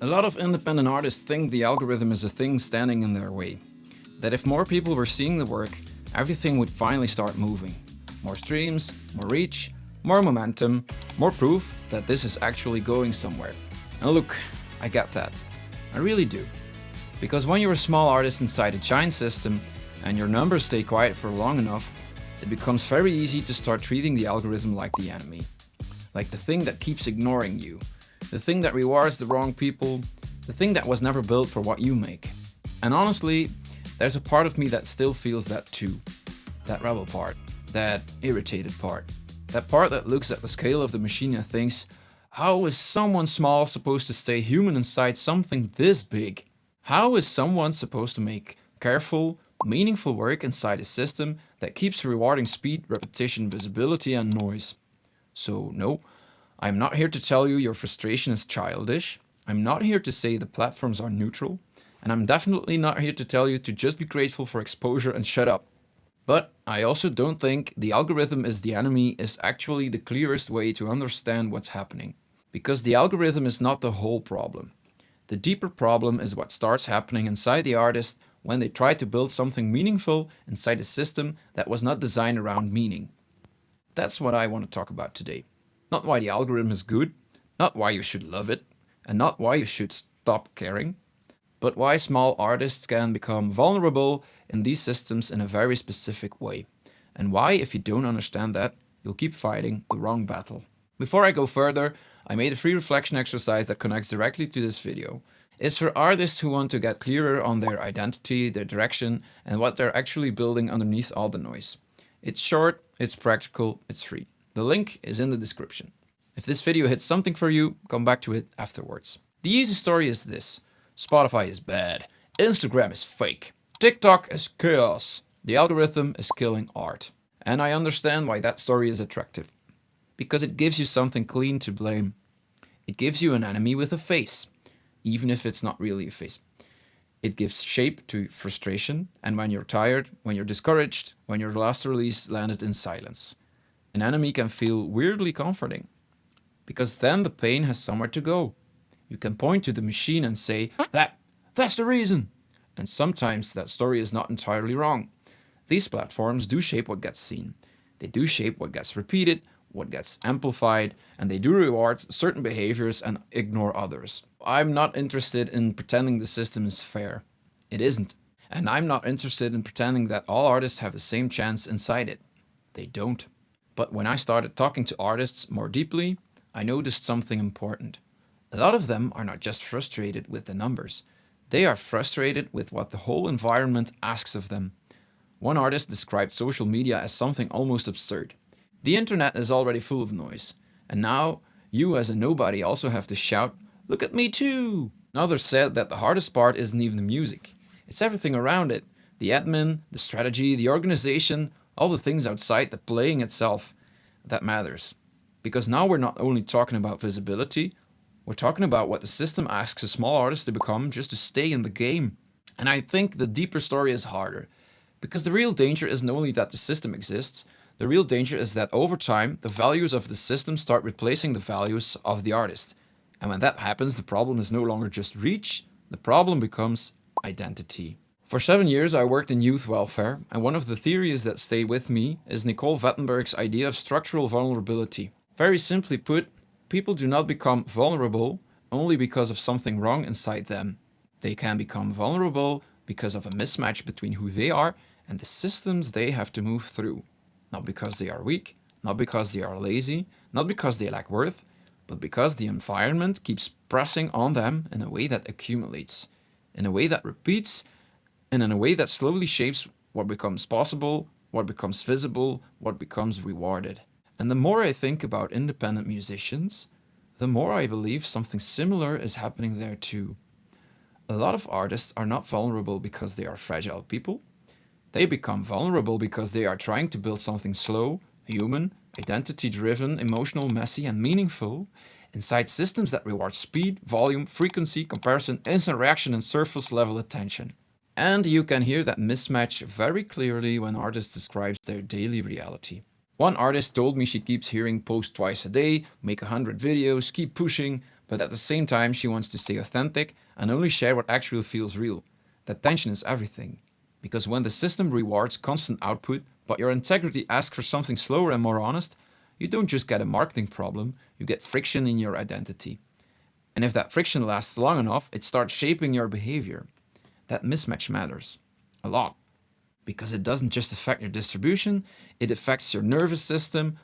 A lot of independent artists think the algorithm is a thing standing in their way. That if more people were seeing the work, everything would finally start moving. More streams, more reach, more momentum, more proof that this is actually going somewhere. And look, I get that. I really do. Because when you're a small artist inside a giant system and your numbers stay quiet for long enough, it becomes very easy to start treating the algorithm like the enemy. Like the thing that keeps ignoring you. The thing that rewards the wrong people. The thing that was never built for what you make. And honestly, there's a part of me that still feels that too. That rebel part. That irritated part. That part that looks at the scale of the machine and thinks, how is someone small supposed to stay human inside something this big? How is someone supposed to make careful, meaningful work inside a system that keeps rewarding speed, repetition, visibility, and noise? So, no, I'm not here to tell you your frustration is childish. I'm not here to say the platforms are neutral. And I'm definitely not here to tell you to just be grateful for exposure and shut up. But I also don't think the algorithm is the enemy is actually the clearest way to understand what's happening. Because the algorithm is not the whole problem. The deeper problem is what starts happening inside the artist when they try to build something meaningful inside a system that was not designed around meaning. That's what I want to talk about today. Not why the algorithm is good, not why you should love it, and not why you should stop caring, but why small artists can become vulnerable in these systems in a very specific way. And why, if you don't understand that, you'll keep fighting the wrong battle. Before I go further, I made a free reflection exercise that connects directly to this video. It's for artists who want to get clearer on their identity, their direction, and what they're actually building underneath all the noise. It's short, it's practical, it's free. The link is in the description. If this video hits something for you, come back to it afterwards. The easy story is this. Spotify is bad. Instagram is fake. TikTok is chaos. The algorithm is killing art. And I understand why that story is attractive. Because it gives you something clean to blame. It gives you an enemy with a face, even if it's not really a face. It gives shape to frustration, and when you're tired, when you're discouraged, when your last release landed in silence. An enemy can feel weirdly comforting, because then the pain has somewhere to go. You can point to the machine and say, that's the reason. And sometimes that story is not entirely wrong. These platforms do shape what gets seen. They do shape what gets repeated, what gets amplified, and they do reward certain behaviors and ignore others. I'm not interested in pretending the system is fair. It isn't. And I'm not interested in pretending that all artists have the same chance inside it. They don't. But when I started talking to artists more deeply, I noticed something important. A lot of them are not just frustrated with the numbers. They are frustrated with what the whole environment asks of them. One artist described social media as something almost absurd. The internet is already full of noise, and now you as a nobody also have to shout, "Look at me too!" Another said that the hardest part isn't even the music. It's everything around it. The admin, the strategy, the organization, all the things outside the playing itself. That matters. Because now we're not only talking about visibility, we're talking about what the system asks a small artist to become just to stay in the game. And I think the deeper story is harder. Because the real danger isn't only that the system exists, the real danger is that over time, the values of the system start replacing the values of the artist. And when that happens, the problem is no longer just reach, the problem becomes identity. For 7 years, I worked in youth welfare, and one of the theories that stayed with me is Nicole Vettenberg's idea of structural vulnerability. Very simply put, people do not become vulnerable only because of something wrong inside them. They can become vulnerable because of a mismatch between who they are and the systems they have to move through. Not because they are weak, not because they are lazy, not because they lack worth, but because the environment keeps pressing on them in a way that accumulates, in a way that repeats, and in a way that slowly shapes what becomes possible, what becomes visible, what becomes rewarded. And the more I think about independent musicians, the more I believe something similar is happening there too. A lot of artists are not vulnerable because they are fragile people. They become vulnerable because they are trying to build something slow, human, identity-driven, emotional, messy, and meaningful inside systems that reward speed, volume, frequency, comparison, instant reaction, and surface-level attention. And you can hear that mismatch very clearly when artists describe their daily reality. One artist told me she keeps hearing post twice a day, make 100 videos, keep pushing, but at the same time she wants to stay authentic and only share what actually feels real. That tension is everything. Because when the system rewards constant output, but your integrity asks for something slower and more honest, you don't just get a marketing problem, you get friction in your identity. And if that friction lasts long enough, it starts shaping your behavior. That mismatch matters a lot. Because it doesn't just affect your distribution, it affects your nervous system,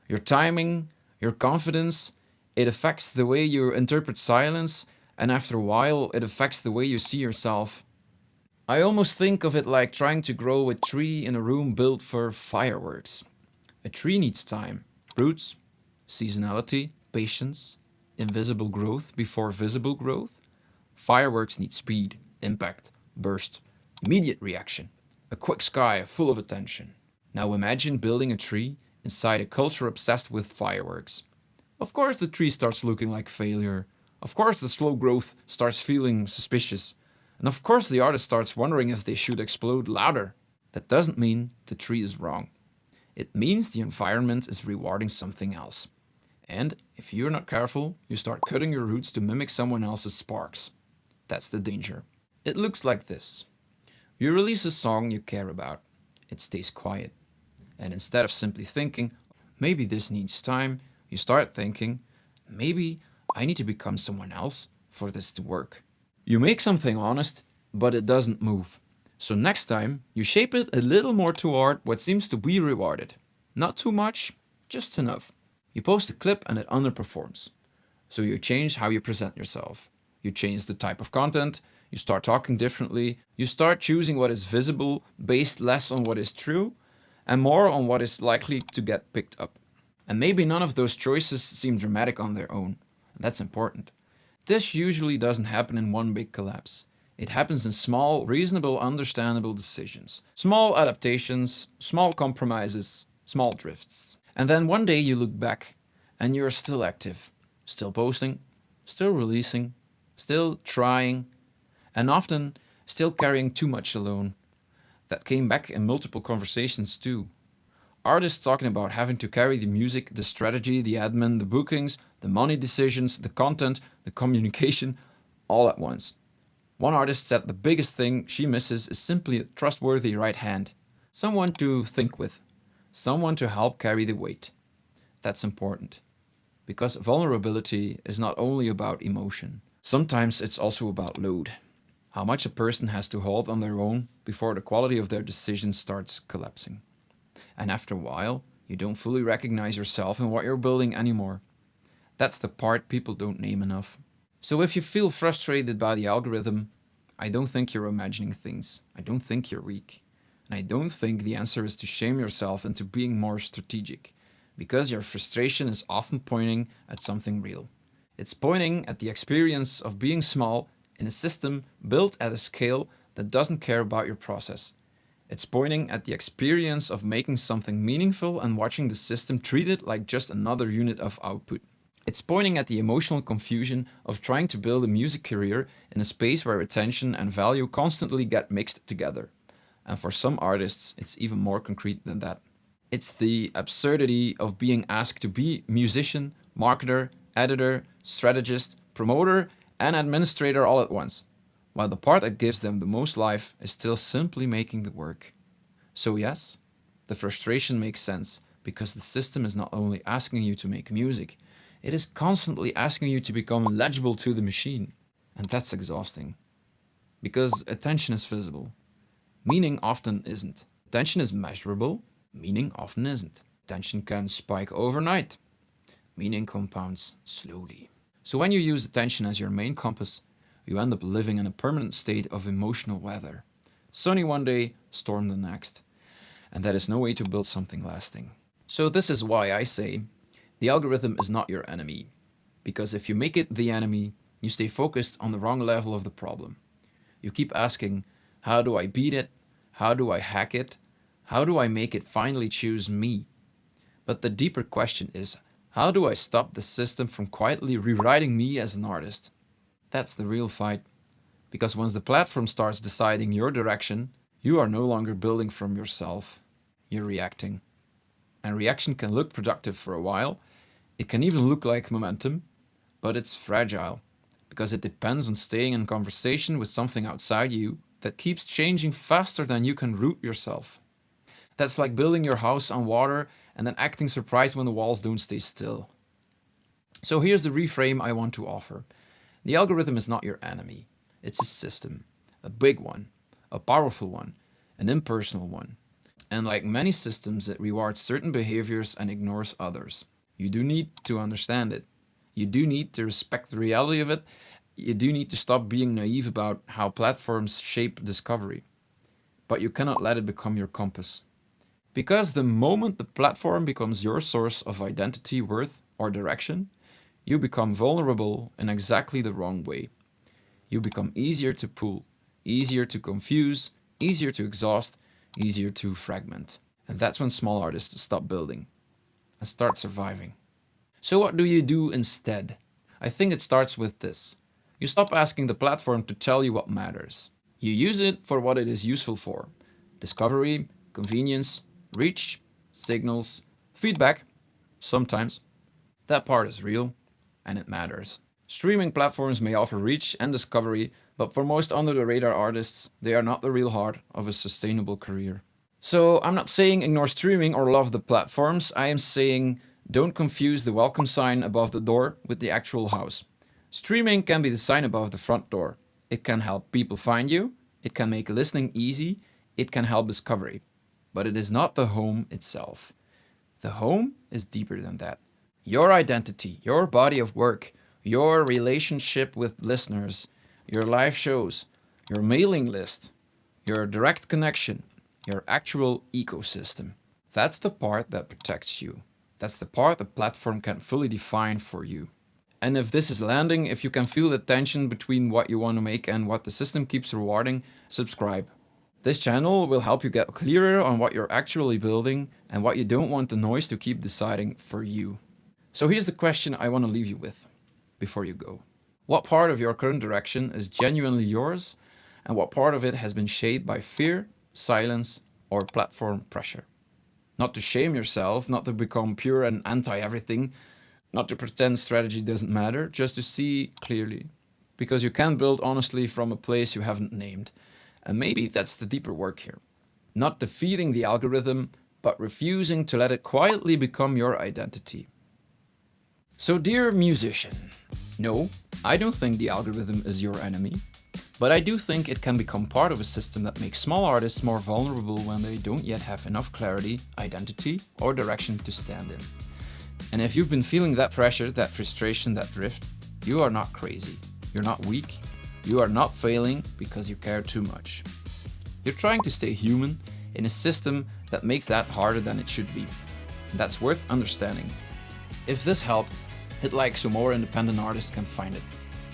your timing, your confidence. It affects the way you interpret silence, and after a while, it affects the way you see yourself. I almost think of it like trying to grow a tree in a room built for fireworks. A tree needs time, roots, seasonality, patience, invisible growth before visible growth. Fireworks need speed, impact, burst, immediate reaction. A quick sky full of attention. Now imagine building a tree inside a culture obsessed with fireworks. Of course the tree starts looking like failure. Of course the slow growth starts feeling suspicious. And of course the artist starts wondering if they should explode louder. That doesn't mean the tree is wrong. It means the environment is rewarding something else. And if you're not careful, you start cutting your roots to mimic someone else's sparks. That's the danger. It looks like this. You release a song you care about. It stays quiet. And instead of simply thinking, maybe this needs time, you start thinking, maybe I need to become someone else for this to work. You make something honest, but it doesn't move. So next time, you shape it a little more toward what seems to be rewarded. Not too much, just enough. You post a clip and it underperforms. So you change how you present yourself. You change the type of content. You start talking differently. You start choosing what is visible, based less on what is true, and more on what is likely to get picked up. And maybe none of those choices seem dramatic on their own. That's important. This usually doesn't happen in one big collapse. It happens in small, reasonable, understandable decisions. Small adaptations, small compromises, small drifts. And then one day you look back and you're still active, still posting, still releasing, still trying, and often still carrying too much alone. That came back in multiple conversations too. Artists talking about having to carry the music, the strategy, the admin, the bookings, the money decisions, the content, the communication, all at once. One artist said the biggest thing she misses is simply a trustworthy right hand. Someone to think with. Someone to help carry the weight. That's important. Because vulnerability is not only about emotion. Sometimes it's also about load. How much a person has to hold on their own before the quality of their decisions starts collapsing. And after a while, you don't fully recognize yourself in what you're building anymore. That's the part people don't name enough. So if you feel frustrated by the algorithm, I don't think you're imagining things. I don't think you're weak. And I don't think the answer is to shame yourself into being more strategic, because your frustration is often pointing at something real. It's pointing at the experience of being small in a system built at a scale that doesn't care about your process. It's pointing at the experience of making something meaningful and watching the system treat it like just another unit of output. It's pointing at the emotional confusion of trying to build a music career in a space where attention and value constantly get mixed together. And for some artists, it's even more concrete than that. It's the absurdity of being asked to be musician, marketer, editor, strategist, promoter, and administrator all at once, while the part that gives them the most life is still simply making the work. So yes, the frustration makes sense, because the system is not only asking you to make music, it is constantly asking you to become legible to the machine. And that's exhausting. Because attention is visible. Meaning often isn't. Attention is measurable. Meaning often isn't. Attention can spike overnight. Meaning compounds slowly. So when you use attention as your main compass, you end up living in a permanent state of emotional weather. Sunny one day, storm the next. And that is no way to build something lasting. So this is why I say, the algorithm is not your enemy. Because if you make it the enemy, you stay focused on the wrong level of the problem. You keep asking, how do I beat it? How do I hack it? How do I make it finally choose me? But the deeper question is, how do I stop the system from quietly rewriting me as an artist? That's the real fight. Because once the platform starts deciding your direction, you are no longer building from yourself. You're reacting. and reaction can look productive for a while. It can even look like momentum, but it's fragile because it depends on staying in conversation with something outside you that keeps changing faster than you can root yourself. That's like building your house on water and then acting surprised when the walls don't stay still. So here's the reframe I want to offer. The algorithm is not your enemy. It's a system, a big one, a powerful one, an impersonal one. And like many systems, it rewards certain behaviors and ignores others. You do need to understand it. You do need to respect the reality of it. You do need to stop being naive about how platforms shape discovery. But you cannot let it become your compass. Because the moment the platform becomes your source of identity, worth, or direction, you become vulnerable in exactly the wrong way. You become easier to pull, easier to confuse, easier to exhaust, easier to fragment. And that's when small artists stop building and start surviving. So what do you do instead? I think it starts with this. You stop asking the platform to tell you what matters. You use it for what it is useful for. Discovery, convenience, reach, signals, feedback, sometimes. That part is real, and it matters. Streaming platforms may offer reach and discovery, but for most under-the-radar artists, they are not the real heart of a sustainable career. So I'm not saying ignore streaming or love the platforms. I am saying don't confuse the welcome sign above the door with the actual house. Streaming can be the sign above the front door. It can help people find you. It can make listening easy. It can help discovery. But it is not the home itself. The home is deeper than that. Your identity, your body of work, your relationship with listeners, your live shows, your mailing list, your direct connection, your actual ecosystem. That's the part that protects you. That's the part the platform can fully define for you. And if this is landing, if you can feel the tension between what you want to make and what the system keeps rewarding, subscribe. This channel will help you get clearer on what you're actually building and what you don't want the noise to keep deciding for you. So here's the question I want to leave you with before you go. What part of your current direction is genuinely yours, and what part of it has been shaped by fear, silence, or platform pressure? Not to shame yourself, not to become pure and anti-everything, not to pretend strategy doesn't matter, just to see clearly. Because you can build honestly from a place you haven't named. And maybe that's the deeper work here. Not defeating the algorithm, but refusing to let it quietly become your identity. So dear musician, no, I don't think the algorithm is your enemy, but I do think it can become part of a system that makes small artists more vulnerable when they don't yet have enough clarity, identity, or direction to stand in. And if you've been feeling that pressure, that frustration, that drift, you are not crazy. You're not weak. You are not failing because you care too much. You're trying to stay human in a system that makes that harder than it should be. And that's worth understanding. If this helped, hit like so more independent artists can find it.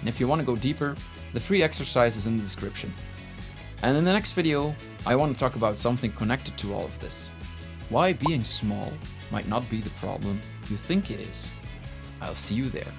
And if you want to go deeper, the free exercise is in the description. And in the next video, I want to talk about something connected to all of this. Why being small might not be the problem you think it is. I'll see you there.